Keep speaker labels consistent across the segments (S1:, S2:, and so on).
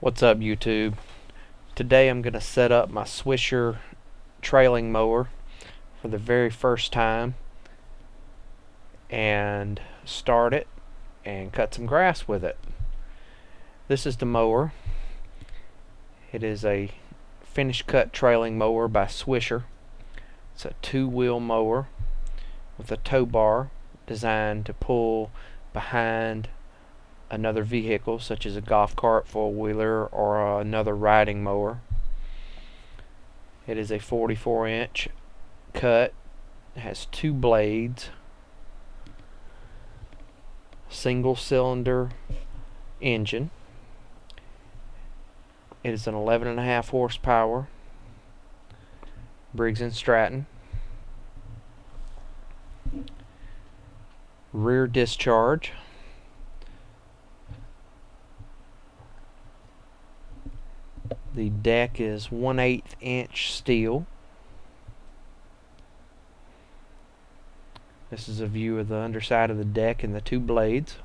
S1: What's up, YouTube? Today I'm going to set up my Swisher trailing mower for the very first time and start it and cut some grass with it. This is the mower. It is a finish cut trailing mower by Swisher. It's a two-wheel mower with a tow bar designed to pull behind another vehicle, such as a golf cart, four-wheeler, or another riding mower. It is a 44-inch cut. It has two blades, single-cylinder engine. It is an 11.5 horsepower Briggs & Stratton. Rear discharge. The deck is 1/8 inch steel. This is a view of the underside of the deck and the two blades.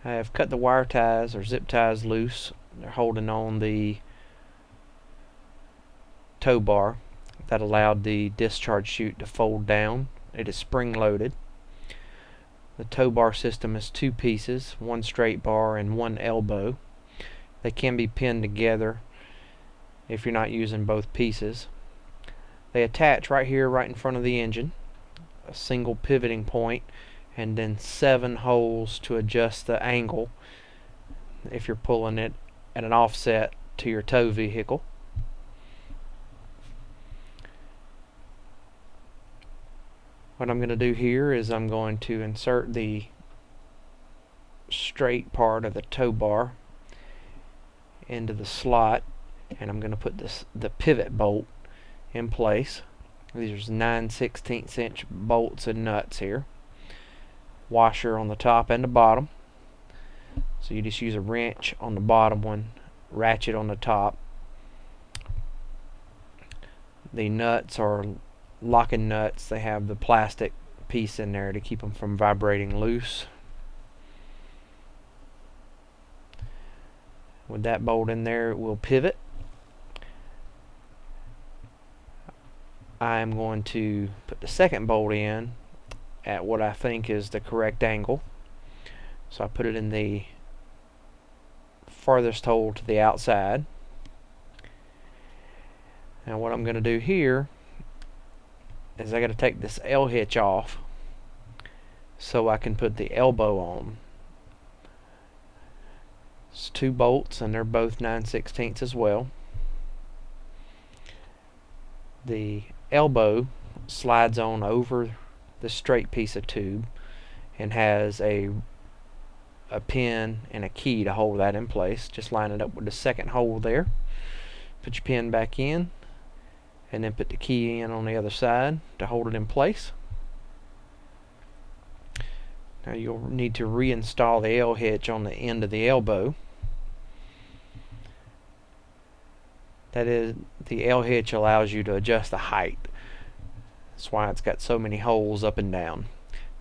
S1: I have cut the wire ties or zip ties loose. They're holding on the tow bar that allowed the discharge chute to fold down. It is spring loaded. The tow bar system is two pieces, one straight bar and one elbow. They can be pinned together if you're not using both pieces. They attach right here, right in front of the engine, a single pivoting point, and then 7 holes to adjust the angle if you're pulling it at an offset to your tow vehicle. What I'm going to do here is I'm going to insert the straight part of the tow bar into the slot, and I'm going to put the pivot bolt in place. These are 9/16 inch bolts and nuts here. Washer on the top and the bottom. So you just use a wrench on the bottom one, ratchet on the top. The nuts are locking nuts. They have the plastic piece in there to keep them from vibrating loose. With that bolt in there, it will pivot. I'm going to put the second bolt in at what I think is the correct angle. So I put it in the farthest hole to the outside. Now what I'm going to do here is I got to take this L hitch off so I can put the elbow on. It's 2 bolts and they're both 9/16 as well. The elbow slides on over the straight piece of tube and has a pin and a key to hold that in place. Just line it up with the second hole there. Put your pin back in, and then put the key in on the other side to hold it in place. Now you'll need to reinstall the L hitch on the end of the elbow. That is, the L hitch allows you to adjust the height. That's why it's got so many holes up and down.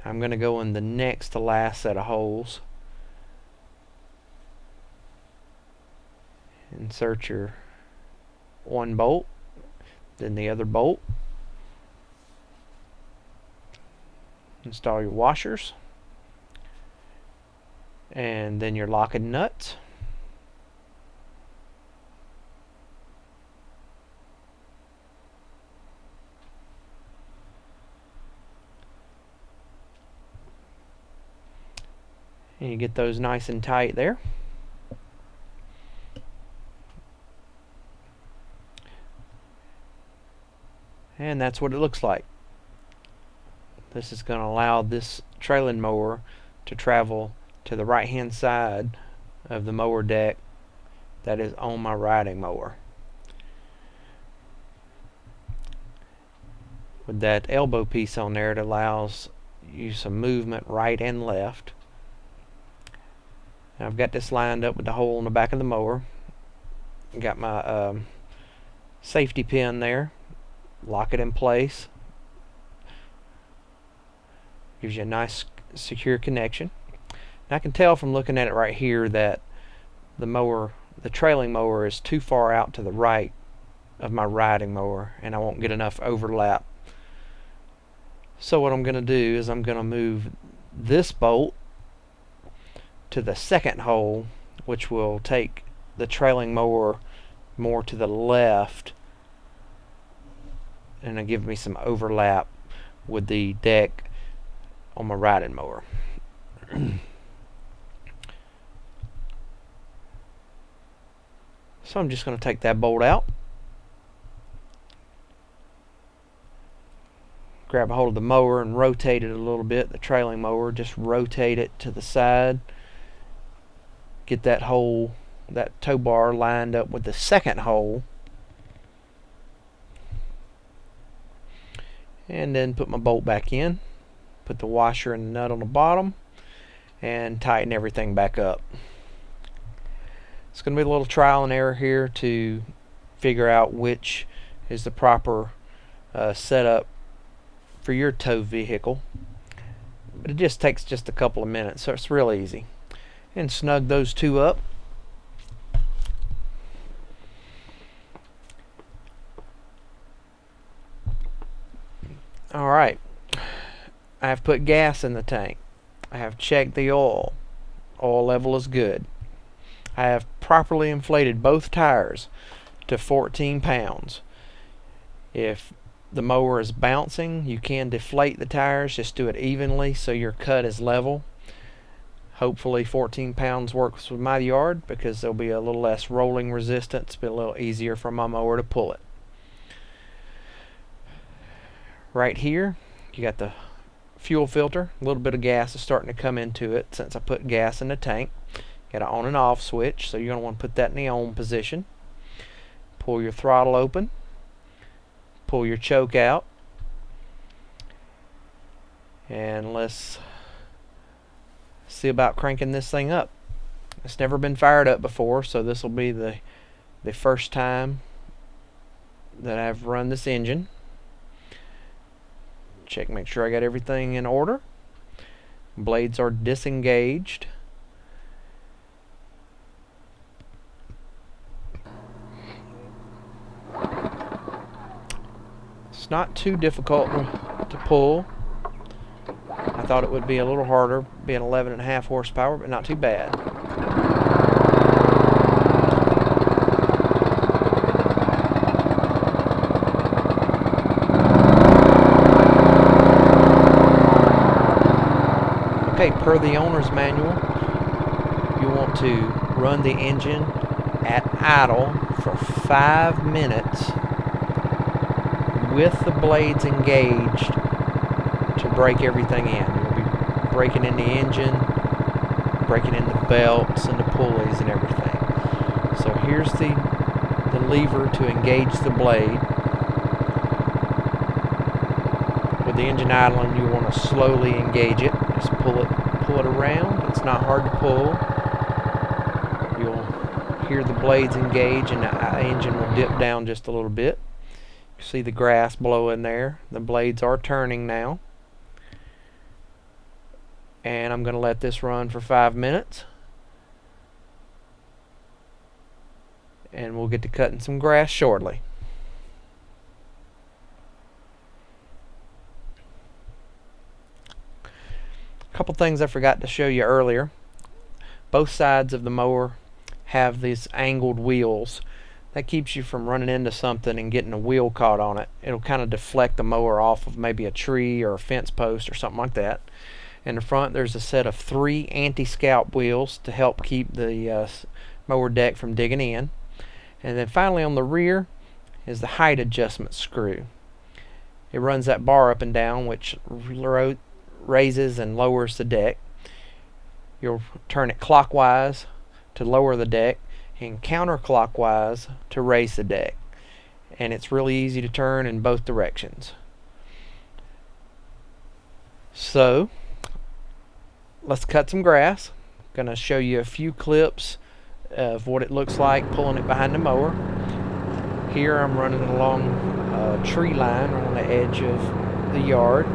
S1: Now I'm going to go in the next to last set of holes. Insert your one bolt, then the other bolt. Install your washers, and then your locking nuts. And you get those nice and tight there. And that's what it looks like. This is going to allow this trailing mower to travel to the right hand side of the mower deck that is on my riding mower. With that elbow piece on there, it allows you some movement right and left. Now I've got this lined up with the hole in the back of the mower. Got my safety pin there. Lock it in place. Gives you a nice secure connection. And I can tell from looking at it right here that the trailing mower is too far out to the right of my riding mower, and I won't get enough overlap. So what I'm going to do is I'm going to move this bolt to the second hole, which will take the trailing mower more to the left, and it'll give me some overlap with the deck on my riding mower. So I'm just going to take that bolt out, grab a hold of the mower and rotate it a little bit, the trailing mower, just rotate it to the side, get that hole, that tow bar lined up with the second hole, and then put my bolt back in, put the washer and the nut on the bottom, and tighten everything back up. It's going to be a little trial and error here to figure out which is the proper setup for your tow vehicle, but it just takes just a couple of minutes, so it's real easy. And snug those two up. Alright, I have put gas in the tank. I have checked the oil. Oil level is good. I have properly inflated both tires to 14 pounds. If the mower is bouncing, you can deflate the tires, just do it evenly so your cut is level. Hopefully 14 pounds works with my yard because there'll be a little less rolling resistance, be a little easier for my mower to pull it. Right here you got the fuel filter. A little bit of gas is starting to come into it since I put gas in the tank. Got an on and off switch, so you're going to want to put that in the on position. Pull your throttle open, pull your choke out, and let's see about cranking this thing up. It's never been fired up before, so this will be the first time that I've run this engine. Check, make sure I got everything in order. Blades are disengaged. It's not too difficult to pull. I thought it would be a little harder, being 11.5 horsepower, but not too bad. Okay, per the owner's manual, you want to run the engine at idle for 5 minutes with the blades engaged to break everything in. You'll be breaking in the engine, breaking in the belts and the pulleys and everything. So here's the lever to engage the blade. With the engine idling, you want to slowly engage it. Just pull it around. It's not hard to pull. You'll hear the blades engage and the engine will dip down just a little bit. You see the grass blowing there. The blades are turning now. And I'm going to let this run for 5 minutes. And we'll get to cutting some grass shortly. A couple things I forgot to show you earlier. Both sides of the mower have these angled wheels. That keeps you from running into something and getting a wheel caught on it. It'll kind of deflect the mower off of maybe a tree or a fence post or something like that. In the front there's a set of 3 anti-scalp wheels to help keep the mower deck from digging in. And then finally on the rear is the height adjustment screw. It runs that bar up and down, which raises and lowers the deck. You'll turn it clockwise to lower the deck and counterclockwise to raise the deck. And it's really easy to turn in both directions. So let's cut some grass. I'm going to show you a few clips of what it looks like pulling it behind the mower. Here I'm running along a tree line on the edge of the yard.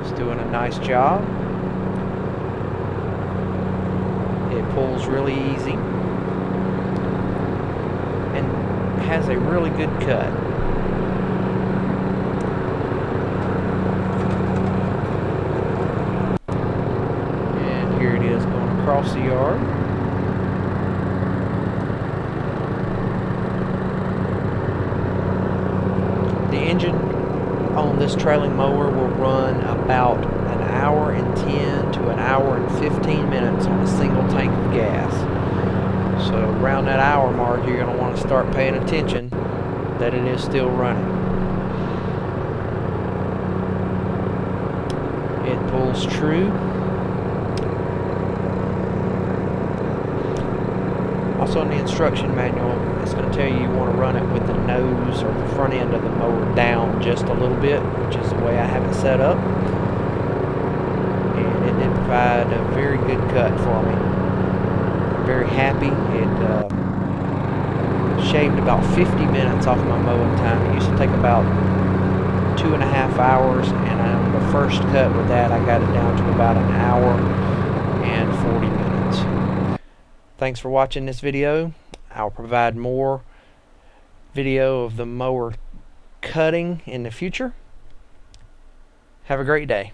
S1: It's doing a nice job. It pulls really easy and has a really good cut. And here it is going across the yard. The engine on this trailing mower will run about an hour and 10 to an hour and 15 minutes on a single tank of gas. So around that hour mark, you're going to want to start paying attention that it is still running. It pulls true. Also in the instruction manual, it's going to tell you want to run it with the nose or the front end of the mower down just a little bit, which is the way I have it set up. And it did provide a very good cut for me. I'm very happy. It shaved about 50 minutes off my mowing time. It used to take about 2.5 hours, and on the first cut with that, I got it down to about an hour and 40 minutes. Thanks for watching this video. I'll provide more video of the mower cutting in the future. Have a great day.